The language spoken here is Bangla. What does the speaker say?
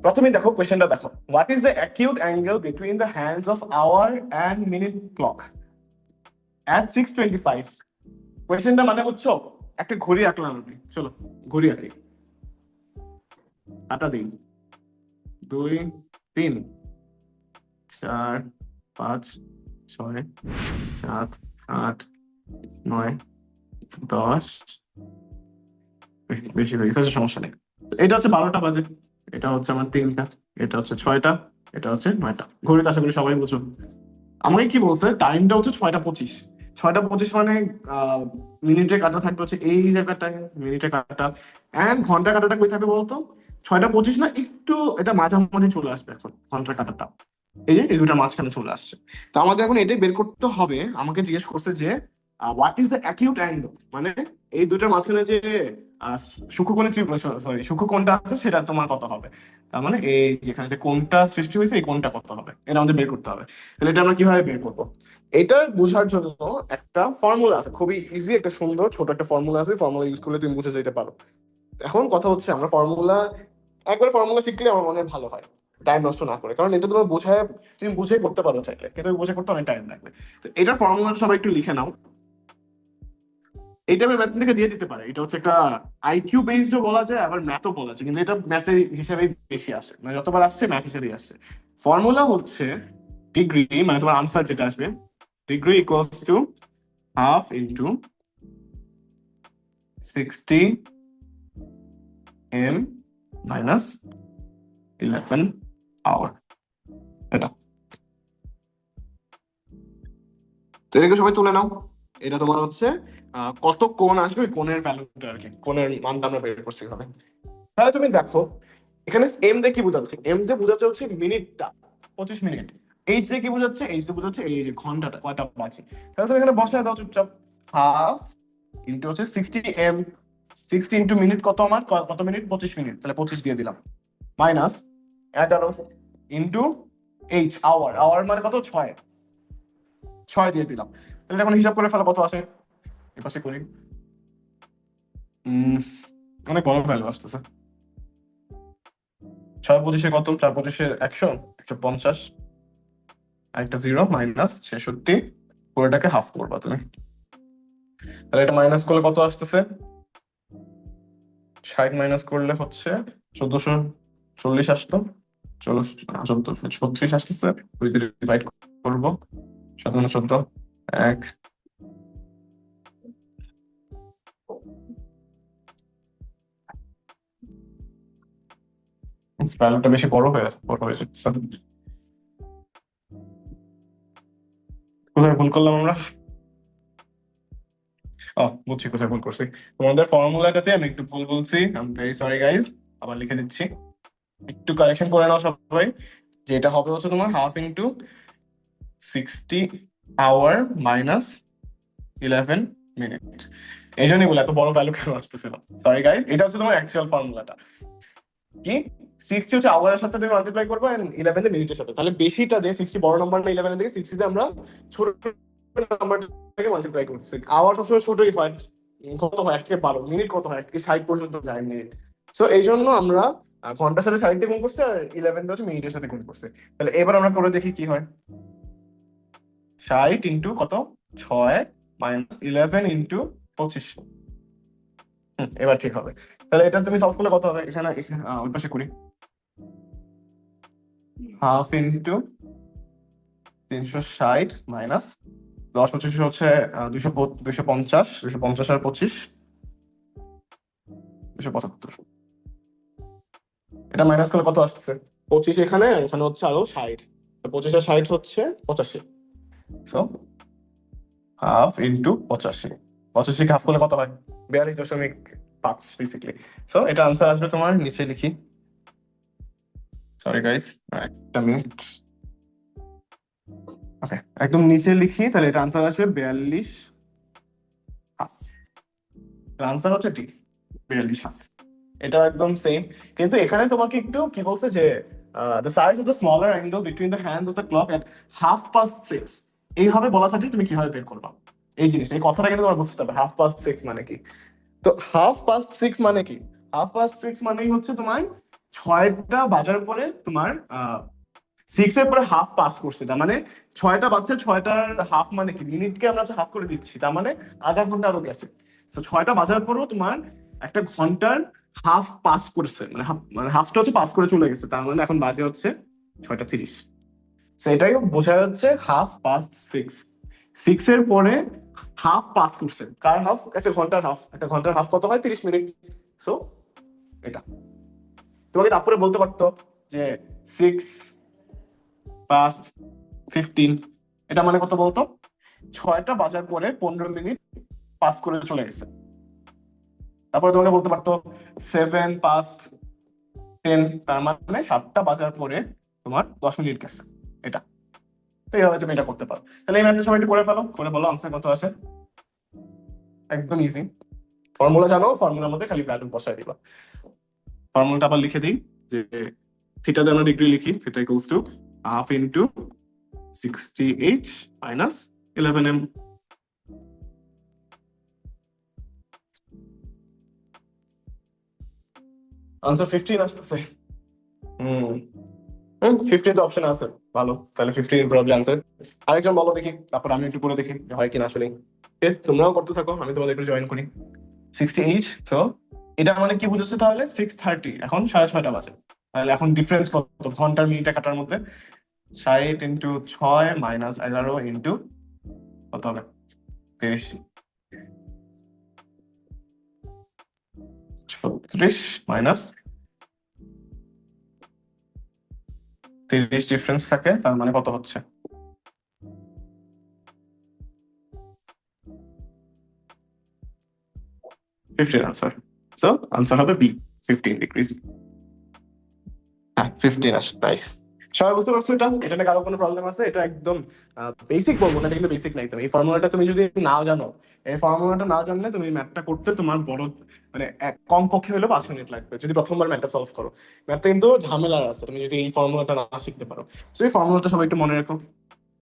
প্রথমে দেখো কোয়েশ্চেনটা দেখো, what is the acute angle between the hands of our and minute clock at 6:25? কোয়েশ্চেনটা মানে বুঝছো? একটা ঘড়ি আঁকলাম আমি, চলো ঘড়ি আঁকি। কাটা দিন 2 3 4 5 6 7 8 9 10, বেশি হয়ে গেছে, সমস্যা নেই। এটা হচ্ছে 12টা বাজে, এটা হচ্ছে আমার 3টা, এটা হচ্ছে 6টা, এটা হচ্ছে 9টা। ঘড়িতে আশা করি সবাই বুঝো। আমাকে কি বলছে, টাইমটা হচ্ছে 6:25। 6:25 মানে মিনিটে কাটা থাকবে হচ্ছে এই জায়গাটায়, মিনিটে কাটা, এন্ড ঘন্টা কাটাটা কই থাকবে বলতো? 6:25 না, একটু এটা মাঝামাঝি চলে আসবে এখন ঘন্টার কাটাটা, এই যে এই দুটার মাঝখানে চলে আসছে। তো আমাদের এখন এটাই বের করতে হবে। আমাকে জিজ্ঞেস করছে যে what is the acute angle, মানে এই দুটার মাঝখানে যে সূক্ষ্মকোণের সরি সূক্ষ্মকোণটা আছে সেটা তোমার কত হবে। তার মানে এই যেখানে যে কোণটা সৃষ্টি হয়েছে এই কোণটা কত হবে, এটা আমাদের বের করতে হবে। তাহলে এটা আমরা কিভাবে বের করবো? এটার বোঝার জন্য একটা ফর্মুলা আছে, খুবই ইজি, একটা সুন্দর ছোট একটা ফর্মুলা আছে, ফর্মুলা ইউজ করলে তুমি বুঝে যেতে পারো। এখন কথা হচ্ছে আমরা ফর্মুলা, একবার ফর্মুলা শিখলে আমার মনে হয় ভালো হয়, টাইম নষ্ট না করে, কারণ এটা তোমার বোঝায়, তুমি বুঝে করতে পারো চাইলে, কিন্তু বুঝে করতে অনেক টাইম লাগবে। তো এটার ফর্মুলা সবাই একটু লিখে নাও। এটা আমি ম্যাথ থেকে দিয়ে দিতে পারে, এটা হচ্ছে একটা আইকিউ বেসড বলা যায়, আবার ম্যাথও বলা যায়, কিন্তু এটা ম্যাথের হিসেবে বেশি আসে, মানে যতবার আসছে ম্যাথ হিসেবেই আসছে। ফর্মুলা হচ্ছে ডিগ্রি, মানে তোমার আনসার যেটা আসবে, degree equals to half into 60 m minus 11 hour. এটা তো এটাকে সবাই তুলে নাও। এটা তোমার হচ্ছে কত কোণ আসবে, ওই কোণের ভ্যালুটা আর কি, কোণের মানটা আমরা বের করছি হবে। তাহলে তুমি দেখো এখানে এম দিয়ে কি বোঝাচ্ছে, এম দিয়ে বোঝাচ্ছে হচ্ছে মিনিটটা, 25 মিনিট। এইচ দিয়ে কি বোঝাচ্ছে, এইচ দিয়ে বোঝাচ্ছে এই যে ঘন্টাটা কয়টা বাজে। তাহলে তুমি এখানে বসায় দাও চুপচাপ, হাফ ইন্টু হচ্ছে 60 m, 60 ইন্টু মিনিট কত আমার, কত মিনিট, 25 মিনিট, তাহলে 25 দিয়ে দিলাম, minus 11 into H, hour, hour মানে কত, 6, 6 দিয়ে দিলাম। তাহলে এখন হিসাব করে ফেলো কত আসে, এপাশে করি। অনেক বড় ভ্যালু আসতেছে। 6 25 কত, 4 25 100, 150, একটা 0 মাইনাস 66, পুরোটাকে হাফ করবা তুমি। তাহলে এটা মাইনাস করলে কত আসতেছে, 60 মাইনাস করলে হচ্ছে 1440 আসতো, 1436 আসতেছে, 2 দিয়ে ডিভাইড করবো, 7 মানে 14, 1, ভ্যালুটা বেশি বড় হয়ে যাচ্ছে। কোথায় ভুল করলাম আমরা? বুঝছি কোথায় ভুল করছি। তোমাদের ফর্মুলাটাতে আমি একটু ভুল বলছি, I am very sorry guys, আবার লিখে দিচ্ছি, একটু কারেকশন করে নাও সবাই। যেটা হবে হচ্ছে তোমার half into 60 hour minus 11 minute. এই জন্যই বলে এত বড় ভ্যালু কেন আসতেছিল, সরি গাইজ, এটা হচ্ছে তোমার অ্যাকচুয়াল ফর্মুলাটা কি, 60 হচ্ছে আওয়ারের সাথে তুমি মাল্টিপ্লাই করবে, 11 মিনিটের সাথে, তাহলে বেশিটা দিয়ে 60 বড় নাম্বার না, 11 থেকে 60 দিয়ে আমরা ছোট নাম্বারটাকে মাল্টিপ্লাই করছি। আওয়ার সবসময় ছোটই হয়, কত হয় 1 থেকে 12, মিনিট কত হয় 1 থেকে 60 পর্যন্ত যায় মিনিট। সো এই জন্য আমরা ঘন্টার সাথে 60 দিয়ে গুণ করছি, আর 11 দিয়ে হচ্ছে মিনিটের সাথে গুণ করছি। তাহলে এবার আমরা করে দেখি কি হয়, 60 ইন্টু কত, 6 মাইনাস 11 ইন্টু 25। এবার ঠিক হবে। তাহলে এটা তুমি সলভ করলে কত হবে, এখানে ওই পাশে করি, হাফ ইন্টু 360 মাইনাস 10 25 হচ্ছে 250, 250 আর 25 275। এটা মাইনাস করলে কত আসছে, 25 এখানে, এখানে হচ্ছে আরো 60, 25 আর 60 হচ্ছে 85। সো হাফ ইন্টু 85, 85 কে হাফ করলে কত হয়, 42.5 বেসিক্যালি। সো এটা আনসার আসবে তোমার, নিচে লিখি, সরি গাইস একটা মিনিট, ওকে একদম নিচে লিখি, তাহলে এটা আনসার আসবে 42 হাফ। আনসার হচ্ছে ঠিক 42 হাফ, এটা একদম সেম। কিন্তু এখানে তোমাকে একটু কি বলছে যে the size of the smaller angle between the hands of the clock at 6:30, এইভাবে বলা থাকলে তুমি কিভাবে বের করবা এই জিনিসটা, এই কথাটা কিন্তু তোমার বুঝতে হবে 6:30 মানে কি। তো 6:30 মানে কি, 6:30 মানেই হচ্ছে তোমার 6টা বাজার পরে তোমার 6 এর পরে হাফ পাস করছে, তার মানে 6টা বাজছে, 6টার হাফ মানে কি, মিনিটকে আমরা হাফ করে দিচ্ছি, তার মানে আধা ঘন্টা আরো গেছে। তো 6টা বাজার পরেও তোমার একটা ঘন্টার হাফ পাস করেছে, মানে হাফটা হচ্ছে পাস করে চলে গেছে, তার মানে এখন বাজে হচ্ছে 6টা 30। সেটাই বোঝা যাচ্ছে হাফ পাস্ট 6। 6 এর পরে হাফ পাস করছে, কার হাফ, একটা ঘন্টার হাফ, একটা ঘন্টার হাফ কত হয়, 30 মিনিট। সো এটা তোমাকে তারপরে বলতে পারতো যে 6 past 15, এটা মানে কত বলতো, 6টা বাজার পরে 15 মিনিট পাস করে চলে গেছে। তারপরে তোমাকে বলতে পারতো 7 past 10, তার মানে 7টা বাজার পরে তোমার 10 মিনিট গেছে। এটা তো এইভাবে তুমি এটা করতে পারো। তাহলে এই ম্যাথটা সবাই একটু করে ফেলো, করে বলো আনসার কত আসে। একদম ইজি, ফর্মুলা জানো, ফর্মুলার মধ্যে খালি ভ্যালু বসায় দিবা। ফর্মুলাটা আবার লিখে দিই, যে থিটা দিয়ে আমরা ডিগ্রি লিখি, theta equals to half into 60h minus 11m। Answer 15 আসতেছে। 15 তো অপশন আছে, ভালো, তাহলে 15 প্রবাবলি আনসার। আরেকজন বলো দেখি, তারপর আমি একটু করে দেখি যে হয় কিনা আসলে। তোমরাও করতে থাকো, আমি তোমাদের একটু জয়েন করি। 60h, তো এটা মানে কি বুঝেছো তাহলে, 6:30, এখন 6:30 বাজে। তাহলে এখন ডিফারেন্স কত, ঘন্টার মিনিটে কাটার মধ্যে, 60 × 6 মাইনাস 11 ইন্টু কত হবে, 30, 36 মাইনাস 30 ডিফারেন্স থাকে, তার মানে কত হচ্ছে, 15 আনসার। সো আনসার হবে বি, 15 ডিগ্রিজ। হ্যাঁ 15 আসে, নাইস। সবাই বুঝতে পারছো এটা, এটা নিয়ে কারো কোনো প্রবলেম আছে? এটা একদম বেসিক বলবো না, এটা কিন্তু বেসিক নাই। তুমি এই ফর্মুলাটা তুমি যদি নাও জানো, এই ফর্মুলাটা না জানলে তুমি ম্যাথটা করতে তোমার বড়, মানে কম পক্ষে হলেও 5 মিনিট লাগবে যদি প্রথমবার ম্যাথটা সলভ করো। ম্যাথটা কিন্তু ঝামেলার আছে তুমি যদি এই ফর্মুলাটা না শিখতে পারো। তো এই ফর্মুলাটা সবাই একটু মনে রাখো।